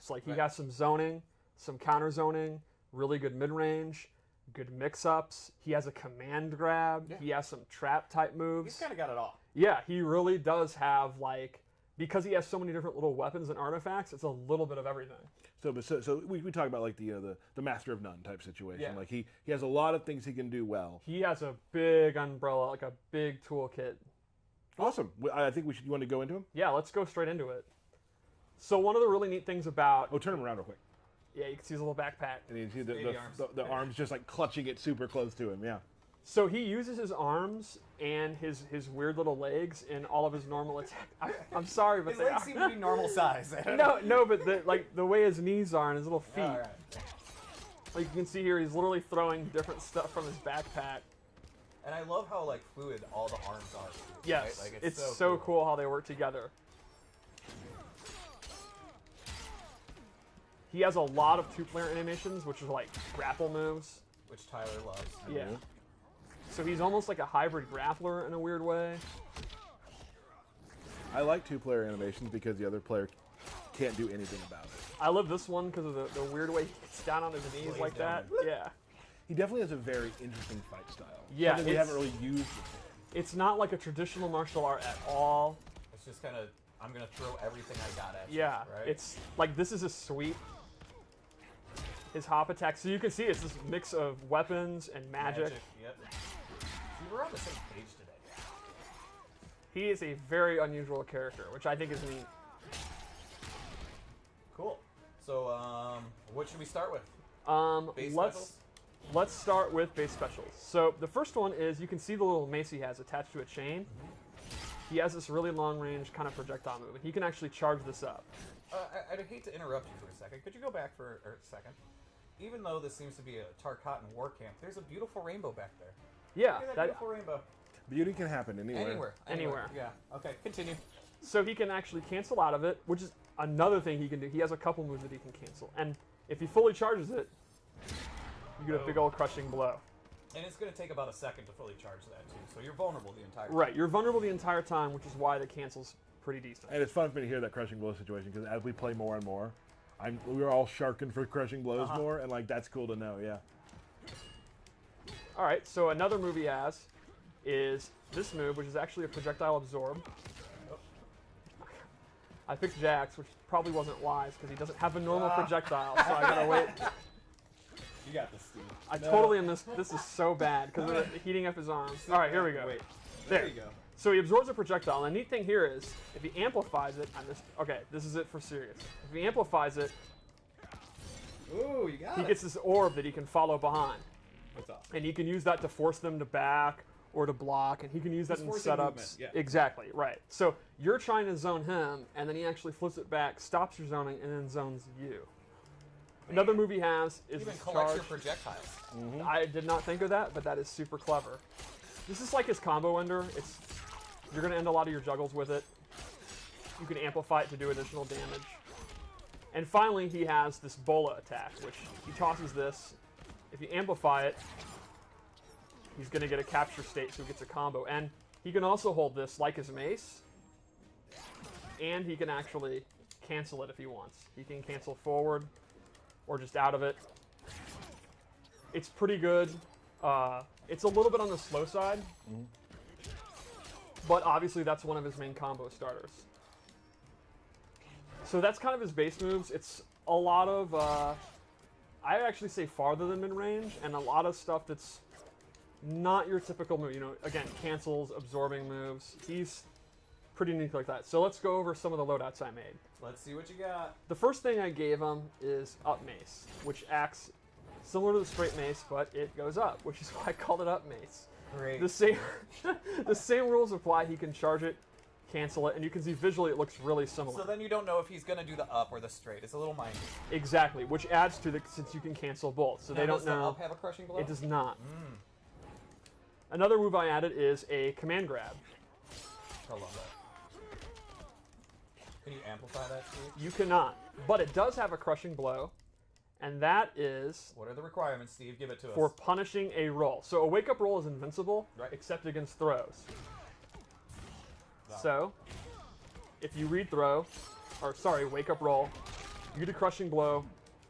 attacks. Like, he has some zoning, some counter zoning, really good mid-range, good mix-ups. He has a command grab. Yeah. He has some trap-type moves. He's kind of got it all. Yeah, he really does have, like, because he has so many different little weapons and artifacts, it's a little bit of everything. So we talk about like the master of none type situation. Yeah. Like he has a lot of things he can do well. He has a big umbrella, like a big toolkit. Awesome. I think you want to go into him? Yeah, let's go straight into it. So one of the really neat things about... Oh, turn him around real quick. Yeah, you can see his little backpack. And you see the arms just like clutching it super close to him, yeah. So he uses his arms and his weird little legs in all of his normal attacks. I'm sorry, but his legs seem to be normal size. No, but the way his knees are and his little feet. All right. Like you can see here, he's literally throwing different stuff from his backpack. And I love how like fluid all the arms are. Yes, right? Like, it's so cool how they work together. He has a lot of two-player animations, which are like grapple moves. Which Tyler loves. Yeah. So he's almost like a hybrid grappler in a weird way. I like two-player animations because the other player can't do anything about it. I love this one because of the weird way he gets down on his knees like that. Yeah. He definitely has a very interesting fight style. Yeah. Something we haven't really used before. It's not like a traditional martial art at all. It's just kind of, I'm going to throw everything I got at you. Yeah. Right? It's like this is a sweep. His hop attack. So you can see it's this mix of weapons and magic. Yep. See, we're on the same page today. He is a very unusual character, which I think is neat. Cool. So, what should we start with? Let's start with base specials. So the first one is you can see the little mace he has attached to a chain. He has this really long range kind of projectile move, and he can actually charge this up. I'd hate to interrupt you for a second. Could you go back for a second? Even though this seems to be a Tarkatan war camp, there's a beautiful rainbow back there. Yeah. Look at that beautiful rainbow. Beauty can happen anywhere. Anywhere. Yeah. Okay, continue. So he can actually cancel out of it, which is another thing he can do. He has a couple moves that he can cancel. And if he fully charges it, you get a big old crushing blow. And it's going to take about a second to fully charge that, too. So you're vulnerable the entire time. Right, you're vulnerable the entire time, which is why the cancel's pretty decent. And it's fun for me to hear that crushing blow situation, because as we play more and more, we're all sharking for crushing blows more, and like that's cool to know, yeah. All right, so another move he has is this move, which is actually a projectile absorb. I picked Jax, which probably wasn't wise, because he doesn't have a normal projectile, so I gotta wait. You got this, Steve. I totally missed. This is so bad because of the heating up his arms. All right, here we go. Wait, there you go. So he absorbs a projectile, and the neat thing here is, if he amplifies it, okay, this is it for serious. If he amplifies it, ooh, you got he gets this orb that he can follow behind. What's up? And he can use that to force them to back or to block, and he can use that in setups. Yeah. Exactly, right. So you're trying to zone him, and then he actually flips it back, stops your zoning, and then zones you. Another move he has is even his collects charge. your projectiles. I did not think of that, but that is super clever. This is like his combo ender. You're going to end a lot of your juggles with it. You can amplify it to do additional damage. And finally, he has this bola attack, which he tosses this. If you amplify it, he's going to get a capture state, so he gets a combo. And he can also hold this like his mace, and he can actually cancel it if he wants. He can cancel forward or just out of it. It's pretty good. It's a little bit on the slow side, but obviously that's one of his main combo starters. So that's kind of his base moves. It's a lot of, I actually say farther than mid-range, and a lot of stuff that's not your typical move. You know, again, cancels, absorbing moves. He's pretty unique like that. So let's go over some of the loadouts I made. Let's see what you got. The first thing I gave him is up mace, which acts similar to the straight mace, but it goes up, which is why I called it up mace. Great. The same, the same rules apply. He can charge it, cancel it, and you can see visually it looks really similar. So then you don't know if he's going to do the up or the straight. It's a little mindy. Exactly, which adds to since you can cancel both. So they don't Does know. the up have a crushing blow? It does not. Another move I added is a command grab. I love that. Can you amplify that, Steve? You cannot, but it does have a crushing blow, and that is What are the requirements, Steve? Give it to for us. punishing a roll. So a wake-up roll is invincible, Right. except against throws. Wow. So if you read throw, or sorry, wake-up roll, You get a crushing blow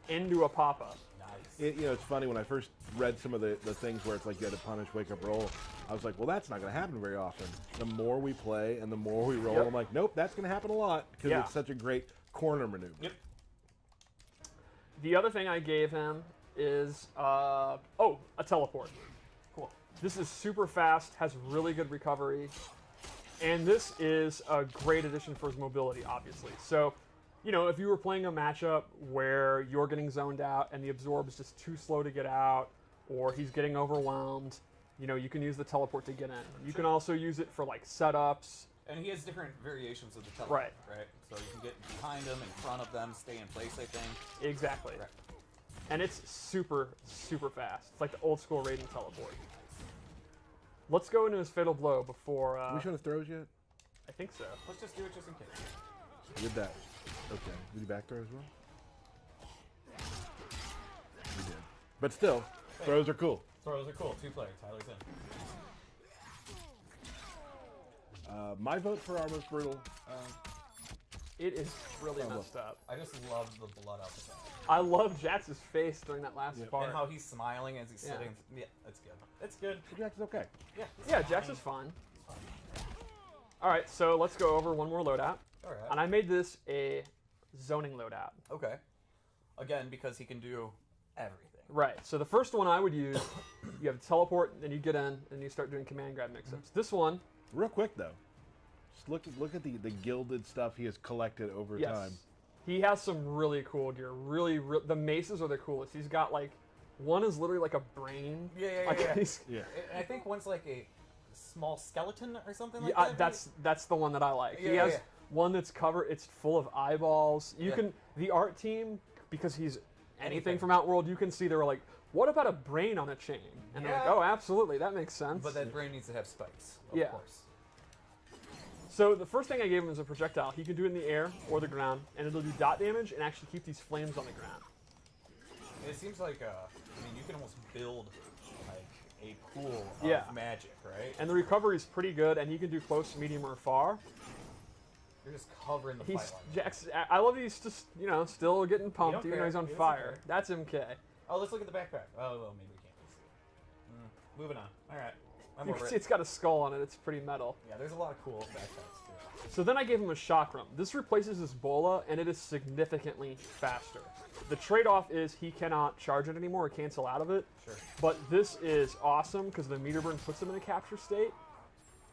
into a pop-up. Nice. It's funny, when I first read some of the things where it's like you had to punish wake up roll, I was like, well, that's not going to happen very often. The more we play and the more we roll, Yep. I'm like, nope, that's going to happen a lot because Yeah. it's such a great corner maneuver. Yep. The other thing I gave him is, a teleport. Cool. This is super fast, has really good recovery, and this is a great addition for his mobility, obviously. So, if you were playing a matchup where you're getting zoned out and the absorb is just too slow to get out, or he's getting overwhelmed, you can use the teleport to get in. You can also use it for like setups. And he has different variations of the teleport, Right. right? So you can get behind them, in front of them, stay in place, I think. Exactly. Right. And it's super, super fast. It's like the old school raiding teleport. Let's go into his fatal blow before. We should have throws yet? I think so. Let's just do it just in case. Did that. Okay. Did you back throw as well? We did. But still, throws are cool. Throws are cool. 2 players. Tyler's in. My vote for our most brutal. It is really Oh, look. messed up. I just love the blood out the back. I love Jax's face during that last part. And how he's smiling as he's Yeah. sitting. Yeah, it's good. It's good. Jax is okay. Yeah. Yeah, Jax is fine. All right, so let's go over one more loadout. All right. And I made this a zoning loadout. Okay. Again, because he can do everything. Right, so the first one I would use, you have teleport, then you get in, and you start doing command grab mix-ups. This one, Real quick though, just look at the gilded stuff he has collected over yes, time. he has some really cool gear. The maces are the coolest. He's got like, one is literally like a brain. Yeah. Like, he's- Yeah. And I think one's like a small skeleton or something like Yeah, that. that's the one that I like. He Yeah, has yeah. one that's covered. It's full of eyeballs. You Yeah. can the art team, because he's anything Anything. from Outworld. You can see they were like, what about a brain on a chain? And they're like, Yeah. oh, absolutely, that makes sense. But that brain needs to have spikes, of Yeah. course. So the first thing I gave him is a projectile. He can do it in the air or the ground, and it'll do dot damage and actually keep these flames on the ground. It seems like, you can almost build like a pool of Yeah. magic, right? And the recovery is pretty good, and he can do close, medium, or far. You're just covering the He's fight line. Jax. I love he's just still getting pumped don't even though care. he's on He doesn't fire. care. That's MK. Oh, let's look at the backpack. Oh, well, maybe we can't really see it. Moving on. All right. I'm You over can it. see it's got a skull on it. It's pretty metal. Yeah, there's a lot of cool backpacks too. So then I gave him a chakram. This replaces his bola, and it is significantly faster. The trade-off is he cannot charge it anymore or cancel out of it. Sure. But this is awesome because the meter burn puts him in a capture state.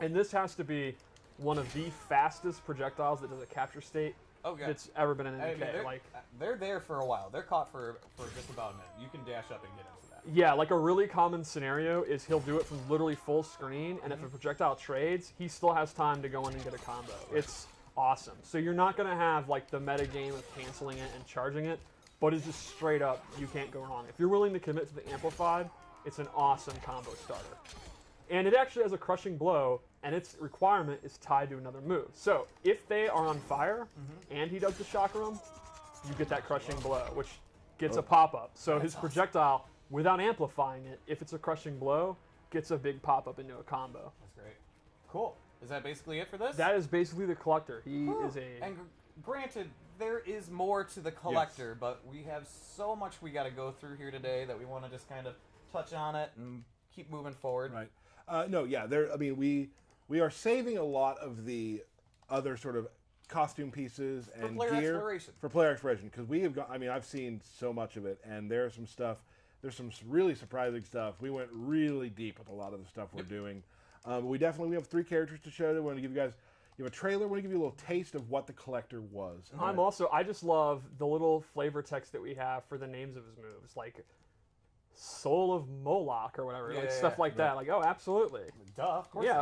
And this has to be one of the fastest projectiles that does a capture state Oh, yeah. that's ever been in I MK. mean, they're there for a while. They're caught for just about a minute. You can dash up and get into that. Yeah, like a really common scenario is he'll do it from literally full screen, and if a projectile trades, he still has time to go in and get a combo. It's awesome. So you're not going to have like the meta game of canceling it and charging it, but it's just straight up, you can't go wrong. If you're willing to commit to the amplified, it's an awesome combo starter. And it actually has a crushing blow, and its requirement is tied to another move. So if they are on fire and he does the chakram, you get that crushing blow, which gets a pop-up. So his projectile, without amplifying it, if it's a crushing blow, gets a big pop-up into a combo. That's great. Cool. Is that basically it for this? That is basically the Kollector. He is a... And granted, there is more to the Kollector, but we have so much we got to go through here today that we want to just kind of touch on it and keep moving forward. Right. No, yeah. There. I mean, we are saving a lot of the other sort of costume pieces and player gear exploration. for player exploration because we have got. I mean, I've seen so much of it, and there's some stuff. There's some really surprising stuff. We went really deep with a lot of the stuff we're doing. We have 3 characters to show. We want to give you guys. You have a trailer. We want to give you a little taste of what the Kollector was. I just love the little flavor text that we have for the names of his moves, like Soul of Moloch or whatever, Yeah, like yeah, stuff yeah. like that. Like, oh, absolutely. Duh, of course. Yeah,